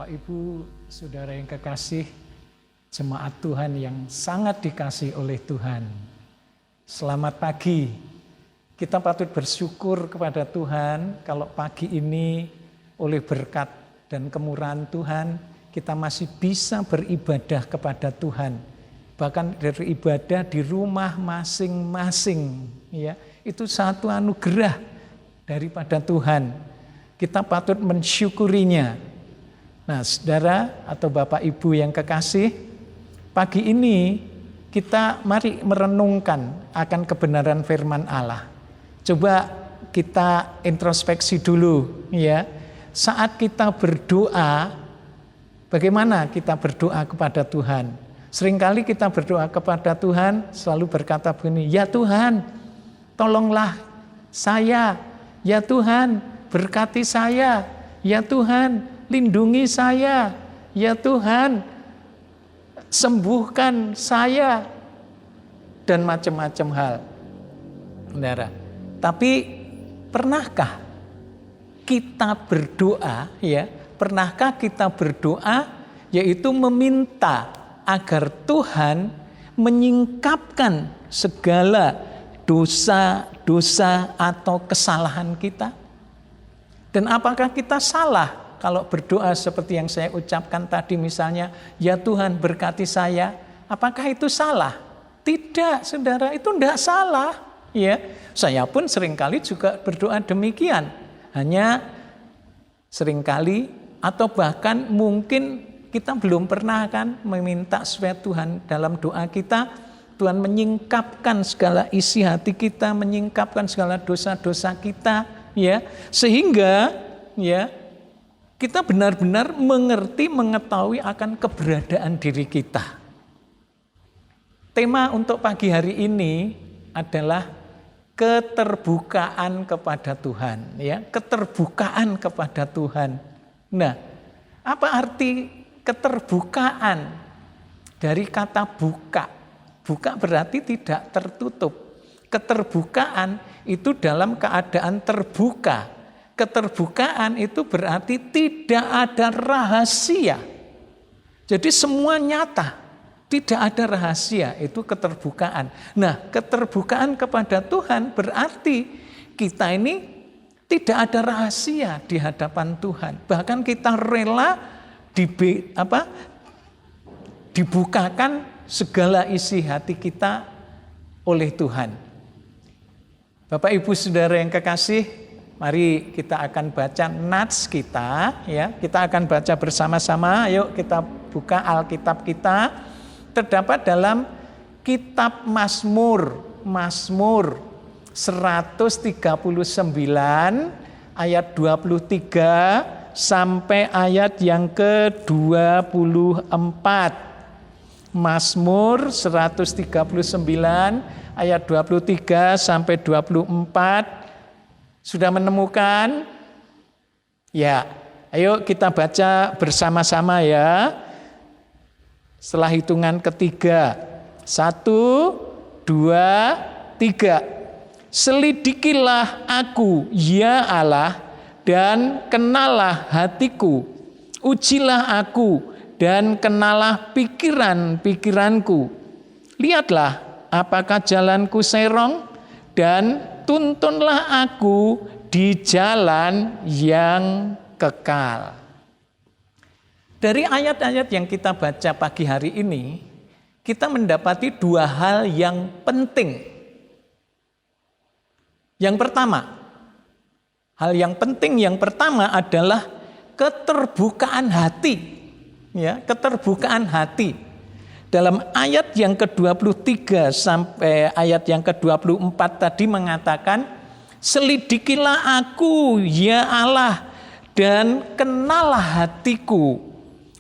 Bapak Ibu, saudara yang kekasih, jemaat Tuhan yang sangat dikasihi oleh Tuhan. Selamat pagi. Kita patut bersyukur kepada Tuhan kalau pagi ini oleh berkat dan kemurahan Tuhan kita masih bisa beribadah kepada Tuhan. Bahkan beribadah di rumah masing-masing, ya. Itu satu anugerah daripada Tuhan. Kita patut mensyukurinya. Nah, saudara atau Bapak Ibu yang kekasih, pagi ini kita mari merenungkan akan kebenaran firman Allah. Coba kita introspeksi dulu, ya. Saat kita berdoa, bagaimana kita berdoa kepada Tuhan? Seringkali kita berdoa kepada Tuhan selalu berkata begini, ya Tuhan, tolonglah saya, ya Tuhan, berkati saya, ya Tuhan, lindungi saya, ya Tuhan, sembuhkan saya, dan macam-macam hal. Saudara, tapi pernahkah kita berdoa, ya? Pernahkah kita berdoa, yaitu meminta agar Tuhan menyingkapkan segala dosa-dosa atau kesalahan kita? Dan apakah kita salah kalau berdoa seperti yang saya ucapkan tadi, misalnya, ya Tuhan berkati saya, apakah itu salah? Tidak, saudara, itu tidak salah. Ya, saya pun seringkali juga berdoa demikian. Hanya seringkali atau bahkan mungkin kita belum pernah kan meminta supaya Tuhan dalam doa kita, Tuhan menyingkapkan segala isi hati kita, menyingkapkan segala dosa-dosa kita, ya, sehingga ya kita benar-benar mengerti, mengetahui akan keberadaan diri kita. Tema untuk pagi hari ini adalah keterbukaan kepada Tuhan, ya, keterbukaan kepada Tuhan. Nah, apa arti keterbukaan dari kata buka? Buka berarti tidak tertutup. Keterbukaan itu dalam keadaan terbuka. Keterbukaan itu berarti tidak ada rahasia. Jadi semua nyata, tidak ada rahasia, itu keterbukaan. Nah, keterbukaan kepada Tuhan berarti kita ini tidak ada rahasia di hadapan Tuhan. Bahkan kita rela dibukakan segala isi hati kita oleh Tuhan. Bapak Ibu Saudara yang kekasih, mari kita akan baca nats kita, ya. Kita akan baca bersama-sama. Ayo kita buka Alkitab kita. Terdapat dalam kitab Mazmur 139 ayat 23 sampai ayat yang ke-24. Mazmur 139 ayat 23 sampai 24. Sudah menemukan? Ya, ayo kita baca bersama-sama ya. Setelah hitungan ketiga. 1, 2, 3. Selidikilah aku, ya Allah, dan kenalah hatiku. Ujilah aku, dan kenalah pikiran-pikiranku. Lihatlah, apakah jalanku serong, dan tuntunlah aku di jalan yang kekal. Dari ayat-ayat yang kita baca pagi hari ini, kita mendapati dua hal yang penting. Yang pertama, hal yang penting yang pertama adalah keterbukaan hati. Ya, keterbukaan hati. Dalam ayat yang ke-23 sampai ayat yang ke-24 tadi mengatakan, selidikilah aku, ya Allah, dan kenalah hatiku.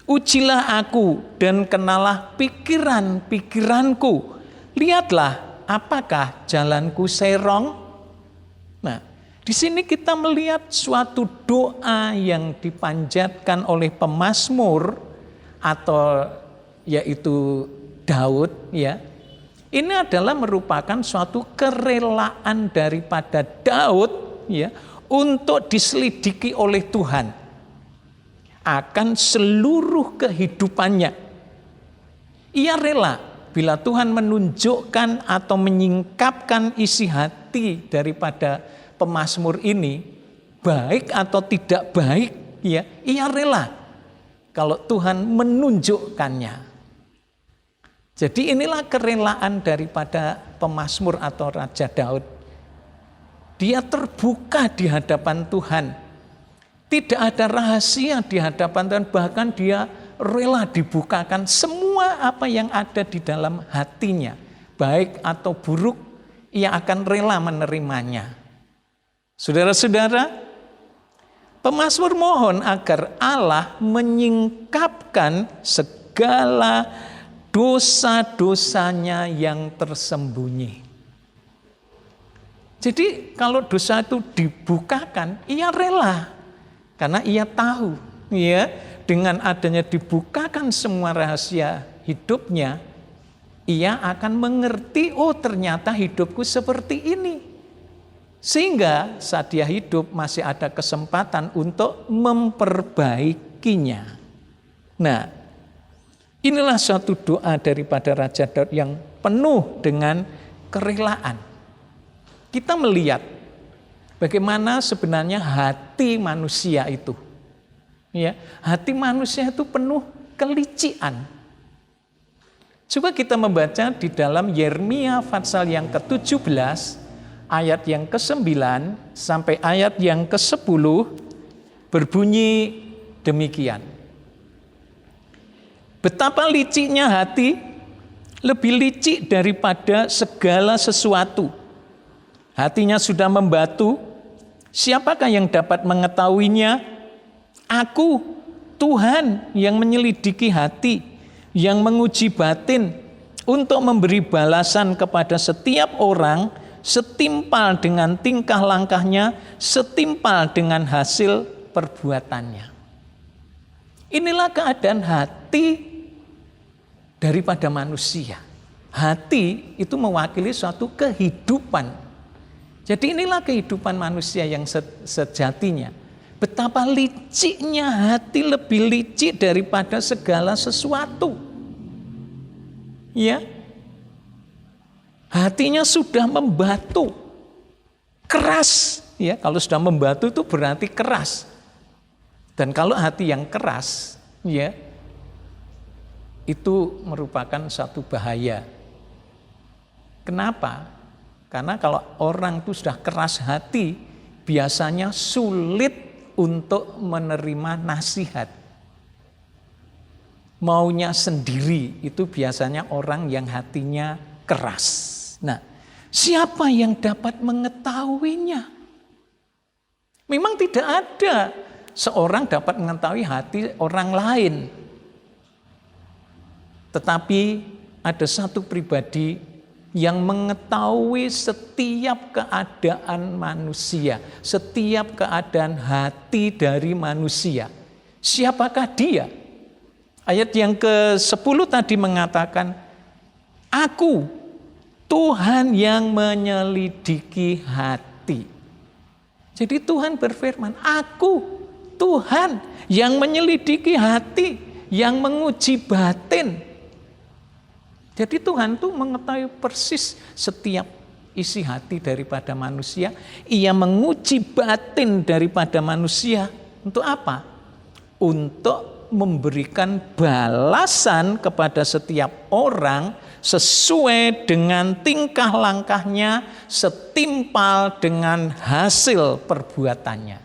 Ujilah aku dan kenalah pikiran-pikiranku. Lihatlah apakah jalanku serong. Nah, di sini kita melihat suatu doa yang dipanjatkan oleh pemazmur atau yaitu Daud, ya. Ini adalah merupakan suatu kerelaan daripada Daud, ya, untuk diselidiki oleh Tuhan. akan seluruh kehidupannya. Ia rela bila Tuhan menunjukkan atau menyingkapkan isi hati daripada pemazmur ini, baik atau tidak baik, ya, ia rela kalau Tuhan menunjukkannya. Jadi inilah kerelaan daripada pemazmur atau Raja Daud. Dia terbuka di hadapan Tuhan. Tidak ada rahasia di hadapan Tuhan, bahkan dia rela dibukakan semua apa yang ada di dalam hatinya. Baik atau buruk, ia akan rela menerimanya. Saudara-saudara, pemazmur mohon agar Allah menyingkapkan segala dosa-dosanya yang tersembunyi. Jadi kalau dosa itu dibukakan, ia rela. Karena ia tahu, ya, dengan adanya dibukakan semua rahasia hidupnya, ia akan mengerti, oh ternyata hidupku seperti ini. Sehingga saat dia hidup masih ada kesempatan untuk memperbaikinya. Nah, inilah suatu doa daripada Raja Daud yang penuh dengan kerelaan. Kita melihat bagaimana sebenarnya hati manusia itu. Ya, hati manusia itu penuh kelicikan. Coba kita membaca di dalam Yeremia pasal yang ke-17, ayat yang ke-9 sampai ayat yang ke-10 berbunyi demikian. Betapa liciknya hati, lebih licik daripada segala sesuatu. Hatinya sudah membatu, siapakah yang dapat mengetahuinya? Aku, Tuhan yang menyelidiki hati, yang menguji batin, untuk memberi balasan kepada setiap orang setimpal dengan tingkah langkahnya, setimpal dengan hasil perbuatannya. Inilah keadaan hati daripada manusia. Hati itu mewakili suatu kehidupan. Jadi inilah kehidupan manusia yang sejatinya. Betapa liciknya hati, lebih licik daripada segala sesuatu. Ya. Hatinya sudah membatu. Keras, ya. Kalau sudah membatu itu berarti keras. Dan kalau hati yang keras, ya, itu merupakan satu bahaya. Kenapa? Karena kalau orang itu sudah keras hati, biasanya sulit untuk menerima nasihat. Maunya sendiri, itu biasanya orang yang hatinya keras. Nah, siapa yang dapat mengetahuinya? Memang tidak ada seorang dapat mengetahui hati orang lain. Tetapi ada satu pribadi yang mengetahui setiap keadaan manusia, setiap keadaan hati dari manusia. Siapakah dia? Ayat yang ke-10 tadi mengatakan, aku, Tuhan yang menyelidiki hati. Jadi Tuhan berfirman, aku, Tuhan yang menyelidiki hati, yang menguji batin. Jadi Tuhan itu mengetahui persis setiap isi hati daripada manusia. Ia menguji batin daripada manusia. Untuk apa? Untuk memberikan balasan kepada setiap orang sesuai dengan tingkah langkahnya, setimpal dengan hasil perbuatannya.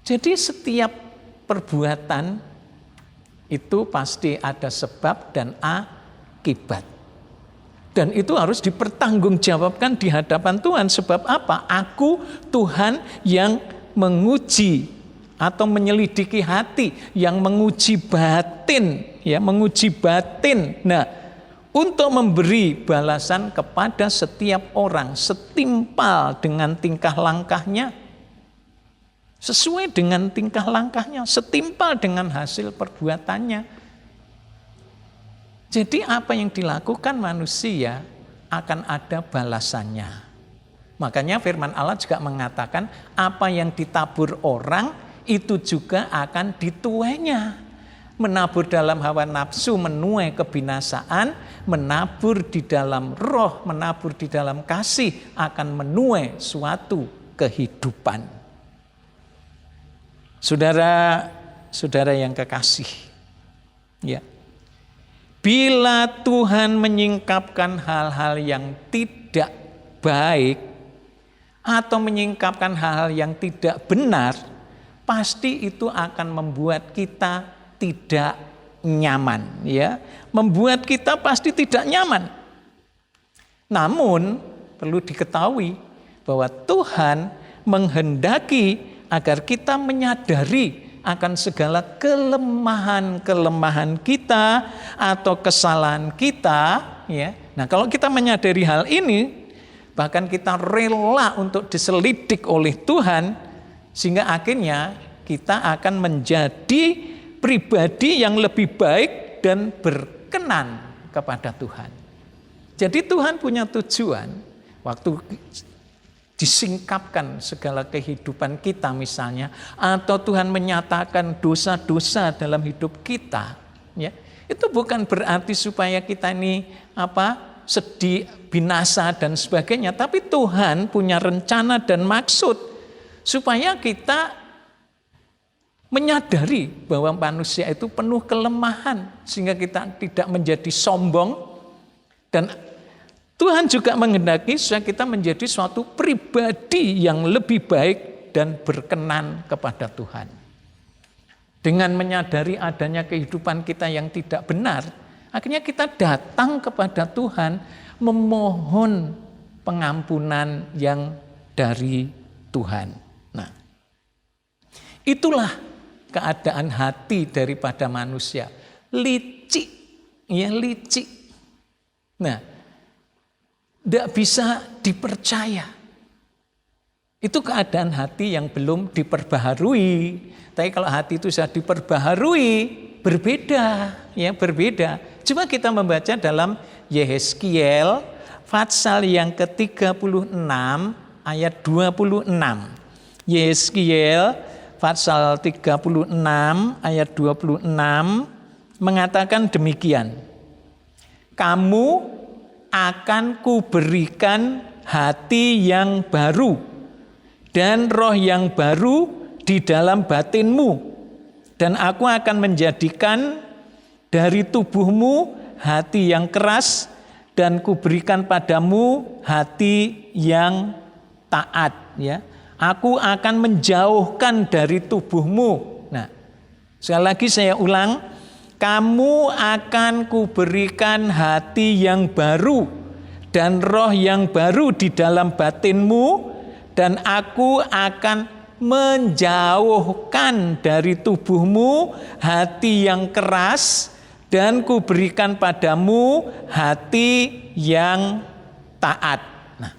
Jadi setiap perbuatan itu pasti ada sebab dan akibat. Dan itu harus dipertanggungjawabkan di hadapan Tuhan. Sebab apa? Aku, Tuhan yang menguji atau menyelidiki hati, yang menguji batin, ya, menguji batin. Nah, untuk memberi balasan kepada setiap orang setimpal dengan tingkah langkahnya, sesuai dengan tingkah langkahnya, setimpal dengan hasil perbuatannya. Jadi apa yang dilakukan manusia akan ada balasannya. Makanya firman Allah juga mengatakan apa yang ditabur orang itu juga akan dituainya. Menabur dalam hawa nafsu menuai kebinasaan, menabur di dalam roh, menabur di dalam kasih akan menuai suatu kehidupan. Saudara yang kekasih, ya. Bila Tuhan menyingkapkan hal-hal yang tidak baik atau menyingkapkan hal-hal yang tidak benar, pasti itu akan membuat kita tidak nyaman, ya. Membuat kita pasti tidak nyaman. Namun perlu diketahui bahwa Tuhan menghendaki agar kita menyadari akan segala kelemahan-kelemahan kita atau kesalahan kita, ya. Nah, kalau kita menyadari hal ini, bahkan kita rela untuk diselidik oleh Tuhan, sehingga akhirnya kita akan menjadi pribadi yang lebih baik dan berkenan kepada Tuhan. Jadi Tuhan punya tujuan waktu disingkapkan segala kehidupan kita misalnya, atau Tuhan menyatakan dosa-dosa dalam hidup kita, ya, itu bukan berarti supaya kita ini sedih, binasa dan sebagainya, tapi Tuhan punya rencana dan maksud supaya kita menyadari bahwa manusia itu penuh kelemahan sehingga kita tidak menjadi sombong, dan Tuhan juga menghendaki supaya kita menjadi suatu pribadi yang lebih baik dan berkenan kepada Tuhan. Dengan menyadari adanya kehidupan kita yang tidak benar, akhirnya kita datang kepada Tuhan memohon pengampunan yang dari Tuhan. Nah, itulah keadaan hati daripada manusia. Licik, ya, licik. Nah, tidak bisa dipercaya. Itu keadaan hati yang belum diperbaharui. Tapi kalau hati itu sudah diperbaharui, berbeda, ya, berbeda. Coba kita membaca dalam Yehezkiel pasal yang ke-36 ayat 26. Yehezkiel pasal 36 ayat 26 mengatakan demikian. Kamu akan kuberikan hati yang baru dan roh yang baru di dalam batinmu, dan aku akan menjadikan dari tubuhmu hati yang keras dan kuberikan padamu hati yang taat, ya. Aku akan menjauhkan dari tubuhmu. Nah, sekali lagi saya ulang, kamu akan kuberikan hati yang baru dan roh yang baru di dalam batinmu, dan aku akan menjauhkan dari tubuhmu hati yang keras dan kuberikan padamu hati yang taat. Nah,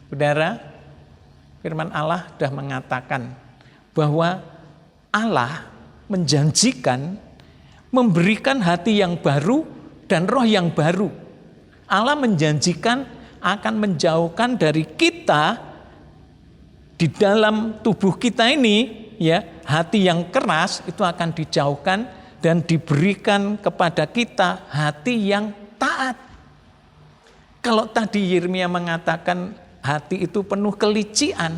saudara, firman Allah sudah mengatakan bahwa Allah menjanjikan memberikan hati yang baru dan roh yang baru. Allah menjanjikan akan menjauhkan dari kita di dalam tubuh kita ini, ya, hati yang keras itu akan dijauhkan dan diberikan kepada kita hati yang taat. Kalau tadi Yeremia mengatakan hati itu penuh kelicikan,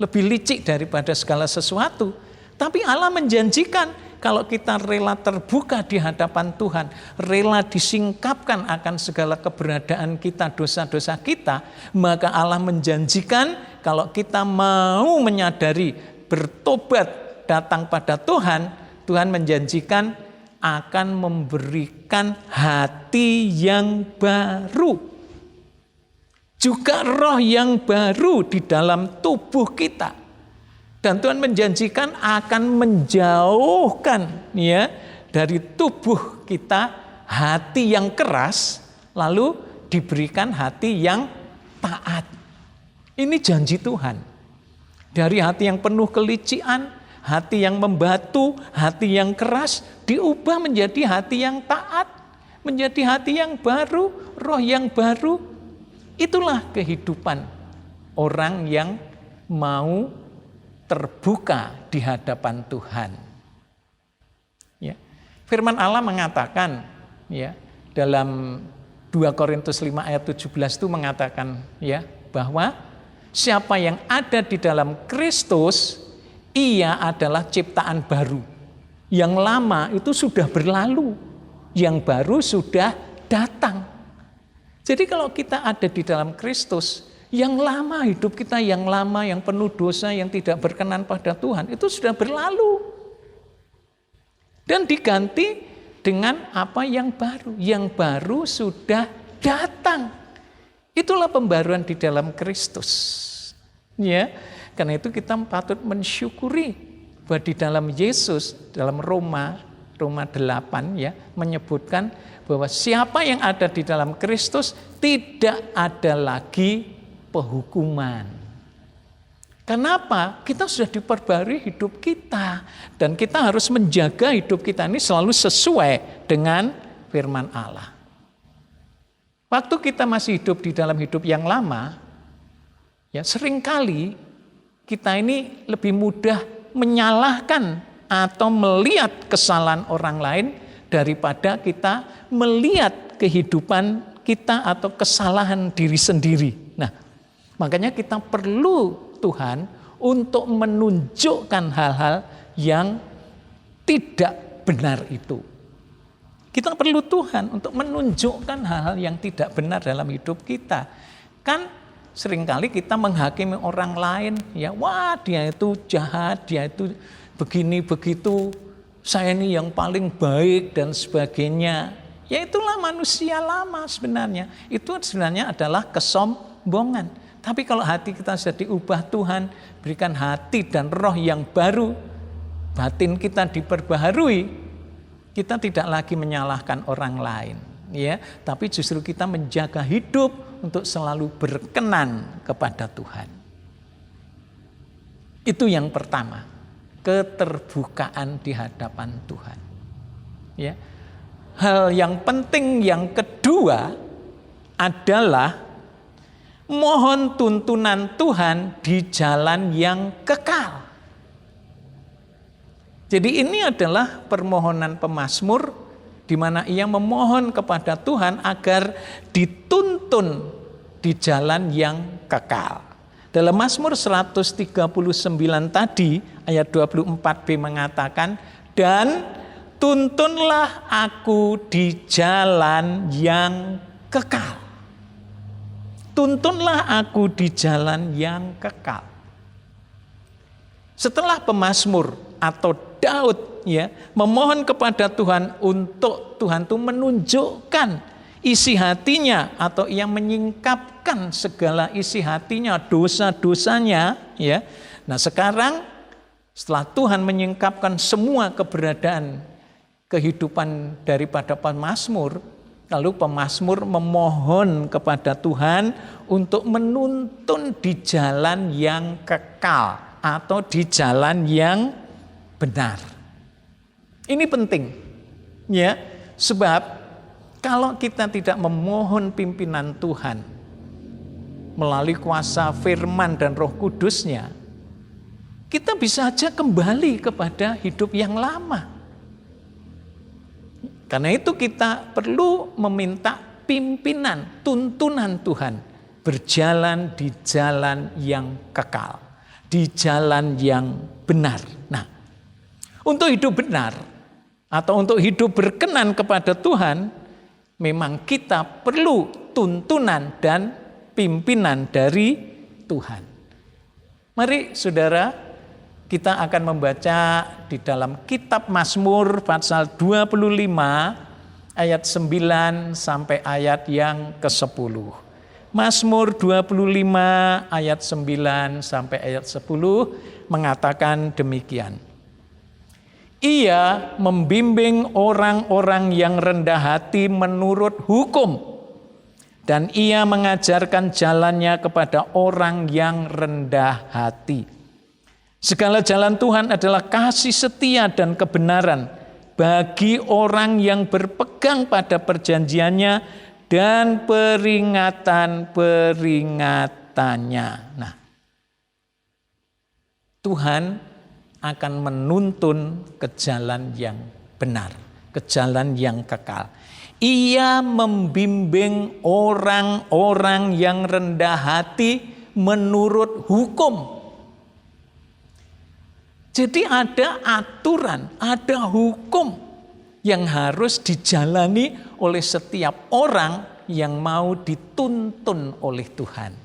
lebih licik daripada segala sesuatu. Tapi Allah menjanjikan kalau kita rela terbuka di hadapan Tuhan, rela disingkapkan akan segala keberadaan kita, dosa-dosa kita, maka Allah menjanjikan kalau kita mau menyadari, bertobat, datang pada Tuhan, Tuhan menjanjikan akan memberikan hati yang baru. Juga roh yang baru di dalam tubuh kita. Dan Tuhan menjanjikan akan menjauhkan, ya, dari tubuh kita hati yang keras, lalu diberikan hati yang taat. Ini janji Tuhan. Dari hati yang penuh kelicikan, hati yang membatu, hati yang keras, diubah menjadi hati yang taat, menjadi hati yang baru, roh yang baru. Itulah kehidupan orang yang mau terbuka di hadapan Tuhan. Ya. Firman Allah mengatakan ya dalam 2 Korintus 5 ayat 17 itu mengatakan ya bahwa siapa yang ada di dalam Kristus, ia adalah ciptaan baru. Yang lama itu sudah berlalu, yang baru sudah datang. Jadi kalau kita ada di dalam Kristus, yang lama hidup kita, yang lama, yang penuh dosa, yang tidak berkenan pada Tuhan, itu sudah berlalu. Dan diganti dengan apa yang baru. Yang baru sudah datang. Itulah pembaruan di dalam Kristus. Ya, karena itu kita patut mensyukuri bahwa di dalam Yesus, dalam Roma 8 ya, menyebutkan bahwa siapa yang ada di dalam Kristus tidak ada lagi penghukuman. Kenapa? Kita sudah diperbarui hidup kita dan kita harus menjaga hidup kita ini selalu sesuai dengan firman Allah. Waktu kita masih hidup di dalam hidup yang lama, ya seringkali kita ini lebih mudah menyalahkan atau melihat kesalahan orang lain daripada kita melihat kehidupan kita atau kesalahan diri sendiri. Nah, makanya kita perlu Tuhan untuk menunjukkan hal-hal yang tidak benar itu. Kita perlu Tuhan untuk menunjukkan hal-hal yang tidak benar dalam hidup kita. Kan seringkali kita menghakimi orang lain, ya wah dia itu jahat, dia itu begini begitu, saya ini yang paling baik dan sebagainya. Ya itulah manusia lama sebenarnya. Itu sebenarnya adalah kesombongan. Tapi kalau hati kita sudah diubah Tuhan, berikan hati dan roh yang baru, batin kita diperbaharui, kita tidak lagi menyalahkan orang lain, ya, tapi justru kita menjaga hidup untuk selalu berkenan kepada Tuhan. Itu yang pertama, keterbukaan di hadapan Tuhan. Ya. Hal yang penting yang kedua adalah mohon tuntunan Tuhan di jalan yang kekal. Jadi ini adalah permohonan pemazmur di mana ia memohon kepada Tuhan agar dituntun di jalan yang kekal. Dalam Mazmur 139 tadi ayat 24b mengatakan, dan tuntunlah aku di jalan yang kekal. Tuntunlah aku di jalan yang kekal. Setelah pemazmur atau Daud ya memohon kepada Tuhan untuk Tuhan itu menunjukkan isi hatinya atau yang menyingkapkan segala isi hatinya, dosa-dosanya ya. Nah, sekarang setelah Tuhan menyingkapkan semua keberadaan kehidupan daripada pemazmur, lalu pemazmur memohon kepada Tuhan untuk menuntun di jalan yang kekal atau di jalan yang benar. Ini penting, ya, sebab kalau kita tidak memohon pimpinan Tuhan melalui kuasa firman dan Roh Kudus-Nya, kita bisa saja kembali kepada hidup yang lama. Karena itu kita perlu meminta pimpinan, tuntunan Tuhan berjalan di jalan yang kekal, di jalan yang benar. Nah, untuk hidup benar atau untuk hidup berkenan kepada Tuhan, memang kita perlu tuntunan dan pimpinan dari Tuhan. Mari saudara, kita akan membaca di dalam kitab Mazmur pasal 25 ayat 9 sampai ayat yang ke-10. Mazmur 25 ayat 9 sampai ayat 10 mengatakan demikian. Ia membimbing orang-orang yang rendah hati menurut hukum, dan ia mengajarkan jalannya kepada orang yang rendah hati. Segala jalan Tuhan adalah kasih setia dan kebenaran bagi orang yang berpegang pada perjanjiannya dan peringatan-peringatannya. Nah, Tuhan akan menuntun ke jalan yang benar, ke jalan yang kekal. Ia membimbing orang-orang yang rendah hati menurut hukum. Jadi ada aturan, ada hukum yang harus dijalani oleh setiap orang yang mau dituntun oleh Tuhan.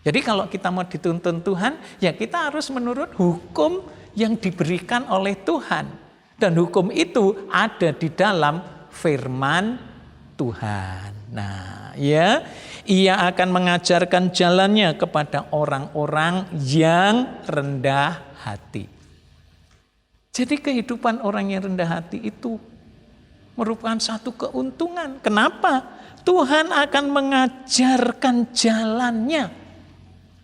Jadi kalau kita mau dituntun Tuhan, ya kita harus menurut hukum yang diberikan oleh Tuhan. Dan hukum itu ada di dalam firman Tuhan. Nah, ya, ia akan mengajarkan jalannya kepada orang-orang yang rendah hati. Jadi kehidupan orang yang rendah hati itu merupakan satu keuntungan. Kenapa? Tuhan akan mengajarkan jalannya.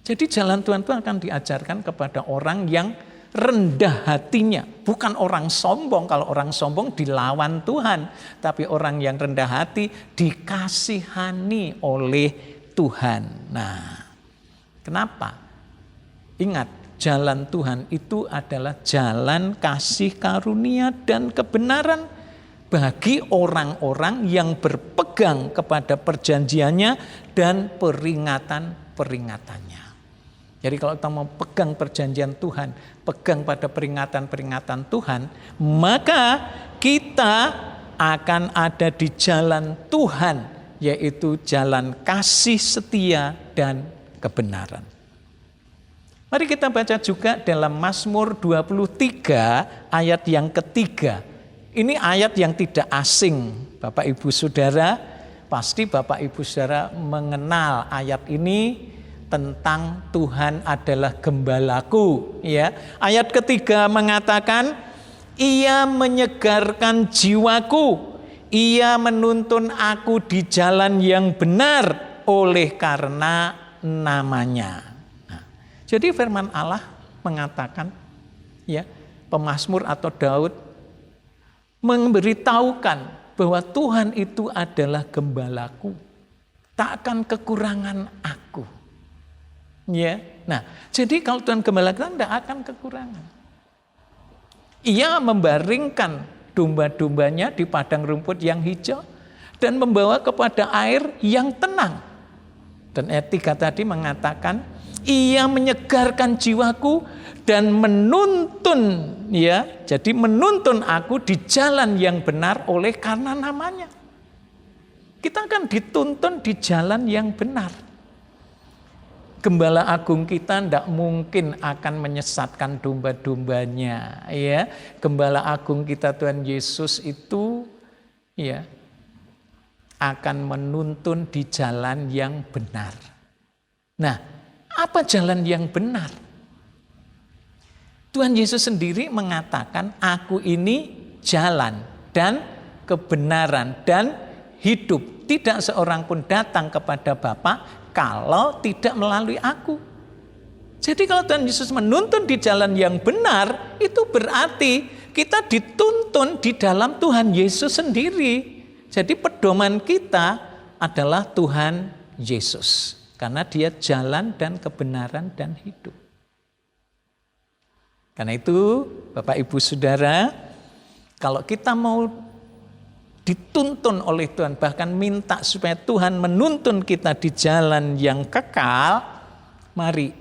Jadi jalan Tuhan itu akan diajarkan kepada orang yang rendah hatinya. Bukan orang sombong. Kalau orang sombong dilawan Tuhan. Tapi orang yang rendah hati dikasihani oleh Tuhan. Nah, kenapa? Ingat, jalan Tuhan itu adalah jalan kasih karunia dan kebenaran bagi orang-orang yang berpegang kepada perjanjiannya dan peringatan-peringatannya. Jadi kalau kita mau pegang perjanjian Tuhan, pegang pada peringatan-peringatan Tuhan, maka kita akan ada di jalan Tuhan, yaitu jalan kasih setia dan kebenaran. Mari kita baca juga dalam Mazmur 23 ayat yang ketiga. Ini ayat yang tidak asing, Bapak Ibu Saudara. Pasti Bapak Ibu Saudara mengenal ayat ini tentang Tuhan adalah gembalaku. Ya. Ayat ketiga mengatakan, ia menyegarkan jiwaku, ia menuntun aku di jalan yang benar oleh karena namanya. Nah, jadi firman Allah mengatakan, ya, pemazmur atau Daud memberitahukan bahwa Tuhan itu adalah gembalaku, tak akan kekurangan aku. Ya, nah, jadi kalau Tuhan gembala kita tidak akan kekurangan. Ia membaringkan domba-dombanya di padang rumput yang hijau dan membawa kepada air yang tenang. Dan ayat 3 tadi mengatakan, ia menyegarkan jiwaku dan menuntun, ya, jadi menuntun aku di jalan yang benar oleh karena namanya. Kita akan dituntun di jalan yang benar. Gembala agung kita tidak mungkin akan menyesatkan domba-dombanya, ya. Gembala agung kita Tuhan Yesus itu, ya, akan menuntun di jalan yang benar. Nah, apa jalan yang benar? Tuhan Yesus sendiri mengatakan, aku ini jalan dan kebenaran dan hidup. Tidak seorang pun datang kepada Bapa kalau tidak melalui aku. Jadi kalau Tuhan Yesus menuntun di jalan yang benar, itu berarti kita dituntun di dalam Tuhan Yesus sendiri. Jadi pedoman kita adalah Tuhan Yesus. Karena dia jalan dan kebenaran dan hidup. Karena itu Bapak Ibu Saudara, kalau kita mau dituntun oleh Tuhan, bahkan minta supaya Tuhan menuntun kita di jalan yang kekal, mari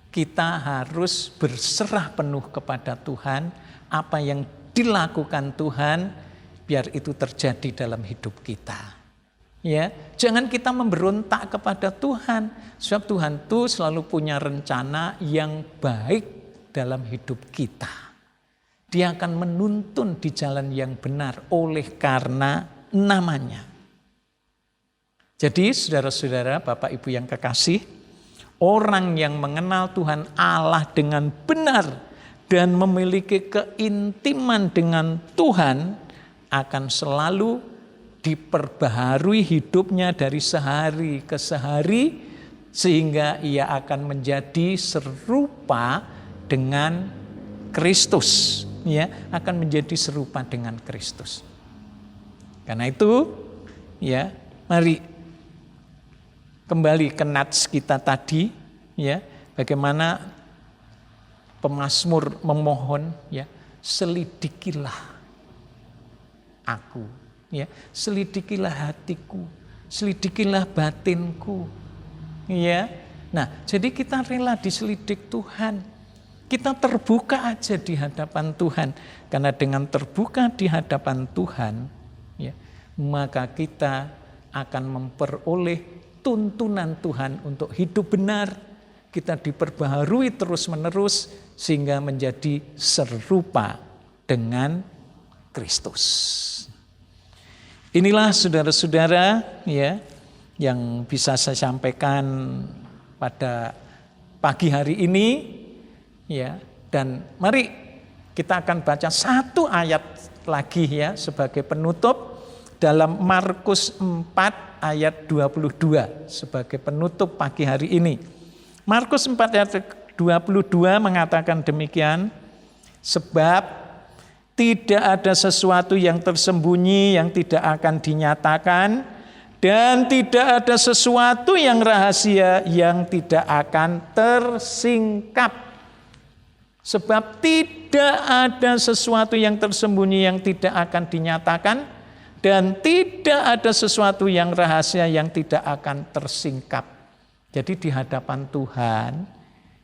kita harus berserah penuh kepada Tuhan. Apa yang dilakukan Tuhan, biar itu terjadi dalam hidup kita. Ya, jangan kita memberontak kepada Tuhan, sebab Tuhan itu selalu punya rencana yang baik dalam hidup kita. Dia akan menuntun di jalan yang benar oleh karena namanya. Jadi saudara-saudara, Bapak Ibu yang kekasih, orang yang mengenal Tuhan Allah dengan benar dan memiliki keintiman dengan Tuhan akan selalu diperbaharui hidupnya dari sehari ke sehari, sehingga ia akan menjadi serupa dengan Kristus. Ya, akan menjadi serupa dengan Kristus. Karena itu, ya, mari kembali ke nats kita tadi, ya, bagaimana pemazmur memohon, ya, selidikilah aku, ya, selidikilah hatiku, selidikilah batinku, ya. Nah, jadi kita rela diselidik Tuhan. Kita terbuka aja di hadapan Tuhan, karena dengan terbuka di hadapan Tuhan, ya, maka kita akan memperoleh tuntunan Tuhan untuk hidup benar. Kita diperbaharui terus-menerus sehingga menjadi serupa dengan Kristus. Inilah saudara-saudara, ya, yang bisa saya sampaikan pada pagi hari ini, ya. Dan mari kita akan baca satu ayat lagi, ya, sebagai penutup dalam Markus 4 ayat 22 sebagai penutup pagi hari ini. Markus 4 ayat 22 mengatakan demikian, sebab tidak ada sesuatu yang tersembunyi yang tidak akan dinyatakan, dan tidak ada sesuatu yang rahasia yang tidak akan tersingkap. Sebab tidak ada sesuatu yang tersembunyi yang tidak akan dinyatakan, dan tidak ada sesuatu yang rahasia yang tidak akan tersingkap. Jadi di hadapan Tuhan,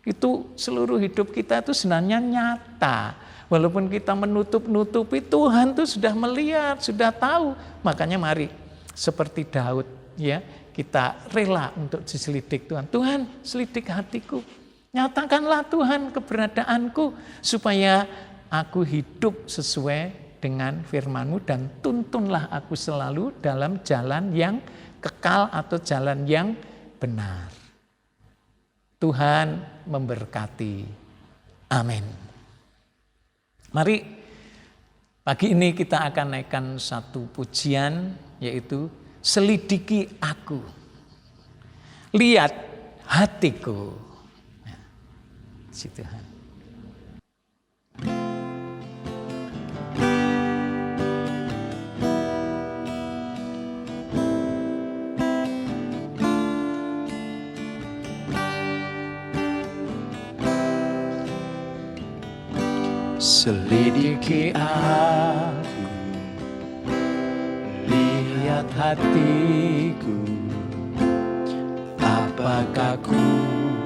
itu seluruh hidup kita itu sebenarnya nyata. Walaupun kita menutup-nutupi, Tuhan tuh sudah melihat, sudah tahu. Makanya mari seperti Daud, ya, kita rela untuk diselidik Tuhan. Tuhan, selidik hatiku. Nyatakanlah Tuhan keberadaanku supaya aku hidup sesuai dengan firman-Mu dan tuntunlah aku selalu dalam jalan yang kekal atau jalan yang benar. Tuhan memberkati. Amin. Mari pagi ini kita akan naikkan satu pujian, yaitu selidiki aku, lihat hatiku. Nah, Tuhan. Selidiki aku, lihat hatiku, apakah ku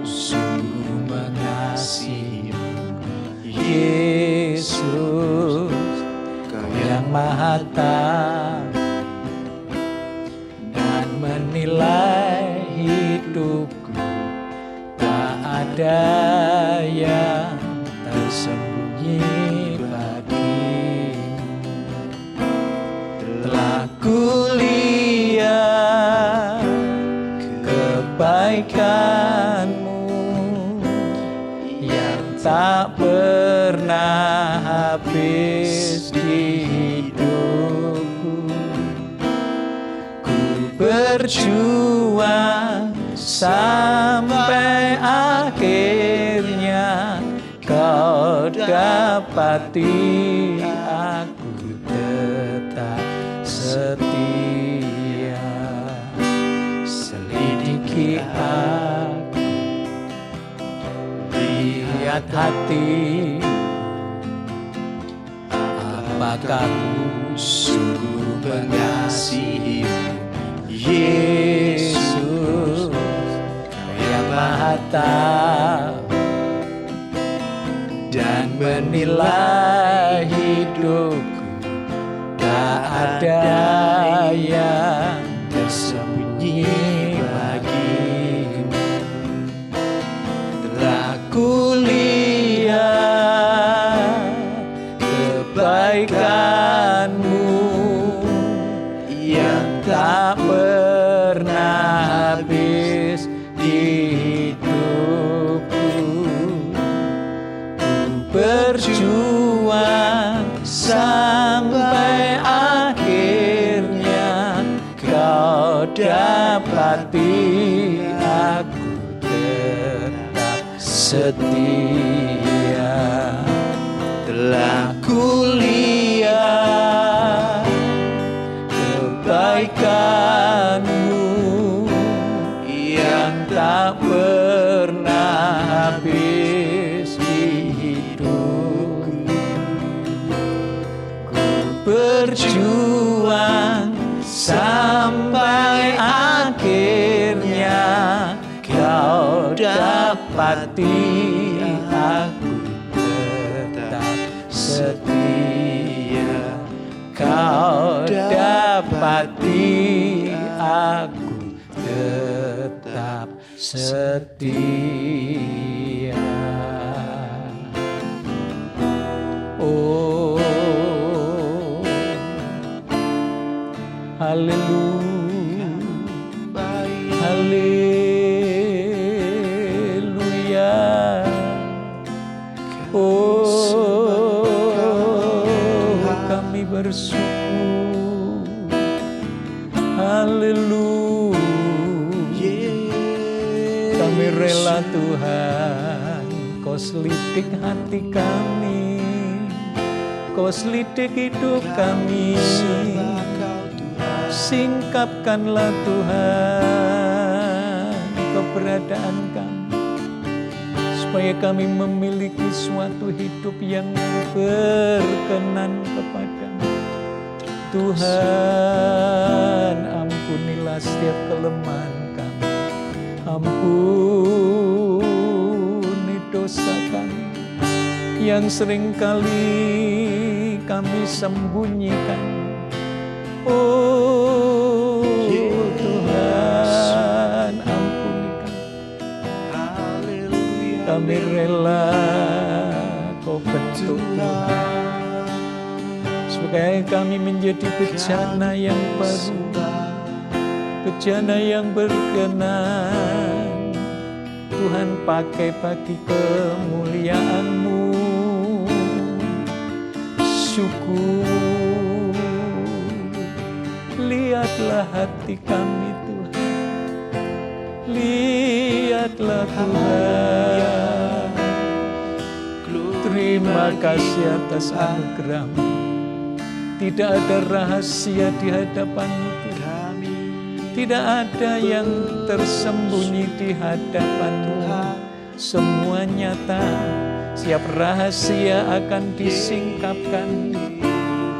sungguh mengasihimu, Yesus, Kau yang Maha Tahu dan menilai hidupku, tak ada yang tersembunyi bagimu. Telah kulihat kebaikan-Mu yang tak pernah habis di hidupku. Ku berjuang sampai akhirnya Kau dapati aku tetap setia. Selidiki aku, lihat hati, apakah ku sungguh mengasihimu, Yesus, Kau yang Maha Tahu dan menilai hidupku, tak ada yang tersembunyi bagimu. Telah kulihat kebaikan-Mu yang tak pernah habis di hidupku. Berjuang sampai akhirnya Kau dapati aku tetap setia. Telah kulihat kebaikan-Mu yang tak pernah habis di dapati aku tetap setia. Kau dapati aku tetap setia. Oh, haleluya, haleluya. Oh, kami bersyukur, haleluya. Kami rela Tuhan, Kau selidik hati kami, Kau selidik hidup kami. Singkapkanlah Tuhan keberadaan kami, supaya kami memiliki suatu hidup yang berkenan kepadamu. Tuhan, ampunilah setiap kelemahan kami, ampuni dosa kami yang seringkali kami sembunyikan. Oh Tuhan, ampuni kami. Kami rela Kau bentuk Tuhan, supaya kami menjadi bejana yang baru, bejana yang berkenan. Tuhan, pakai bagi kemuliaan-Mu. Syukur, lihatlah hati kami Tuhan, lihatlah Tuhan. Terima kasih atas anugerah-Mu. Tidak ada rahasia di hadapan-Mu Tuhan, tidak ada yang tersembunyi di hadapan-Mu. Semua nyata, siap rahasia akan disingkapkan.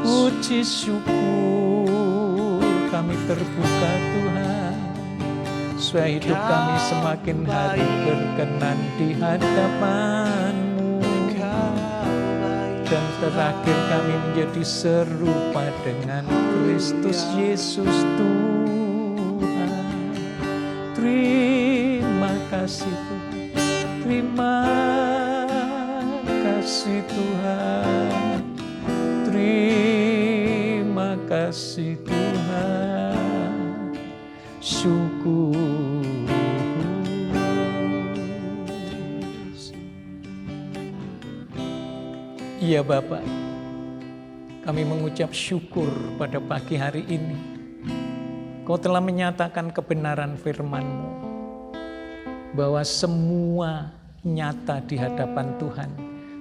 Puji syukur, kami terbuka Tuhan, supaya hidup kami semakin hari berkenan di hadapan-Mu. Dan terakhir kami menjadi serupa dengan Kristus Yesus Tuhan. Terima kasih Tuhan, terima kasih Tuhan, terima kasih Tuhan. Syukur. Iya Bapak, kami mengucap syukur pada pagi hari ini. Kau telah menyatakan kebenaran firman-Mu, bahwa semua nyata di hadapan Tuhan.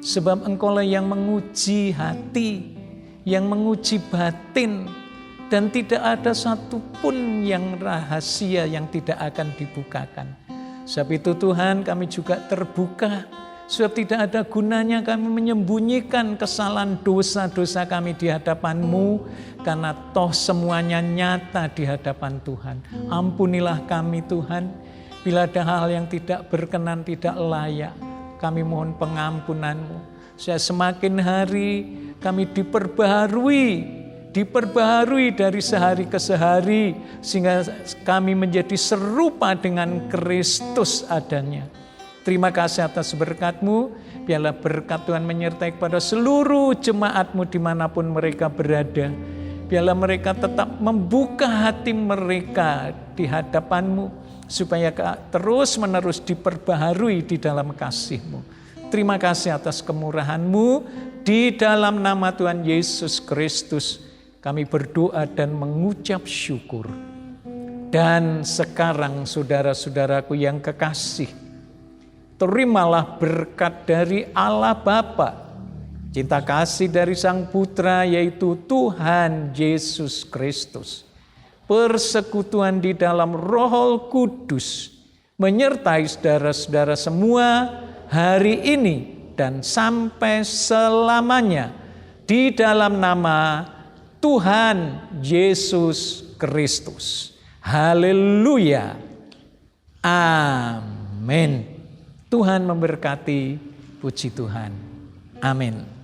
Sebab Engkaulah yang menguji hati, yang menguji batin, dan tidak ada satupun yang rahasia yang tidak akan dibukakan. Sebab itu Tuhan, kami juga terbuka. Sebab tidak ada gunanya kami menyembunyikan kesalahan dosa-dosa kami di hadapan-Mu, karena toh semuanya nyata di hadapan Tuhan. Ampunilah kami Tuhan, bila ada hal yang tidak berkenan, tidak layak, kami mohon pengampunan-Mu. Semakin hari kami diperbaharui dari sehari ke sehari, sehingga kami menjadi serupa dengan Kristus adanya. Terima kasih atas berkat-Mu. Biarlah berkat Tuhan menyertai kepada seluruh jemaat-Mu dimanapun mereka berada. Biarlah mereka tetap membuka hati mereka di hadapan-Mu, supaya terus-menerus diperbaharui di dalam kasih-Mu. Terima kasih atas kemurahan-Mu. Di dalam nama Tuhan Yesus Kristus kami berdoa dan mengucap syukur. Dan sekarang saudara-saudaraku yang kekasih, terimalah berkat dari Allah Bapa, cinta kasih dari Sang Putra yaitu Tuhan Yesus Kristus, persekutuan di dalam Roh Kudus menyertai saudara-saudara semua hari ini dan sampai selamanya, di dalam nama Tuhan Yesus Kristus. Haleluya. Amin. Tuhan memberkati. Puji Tuhan. Amin.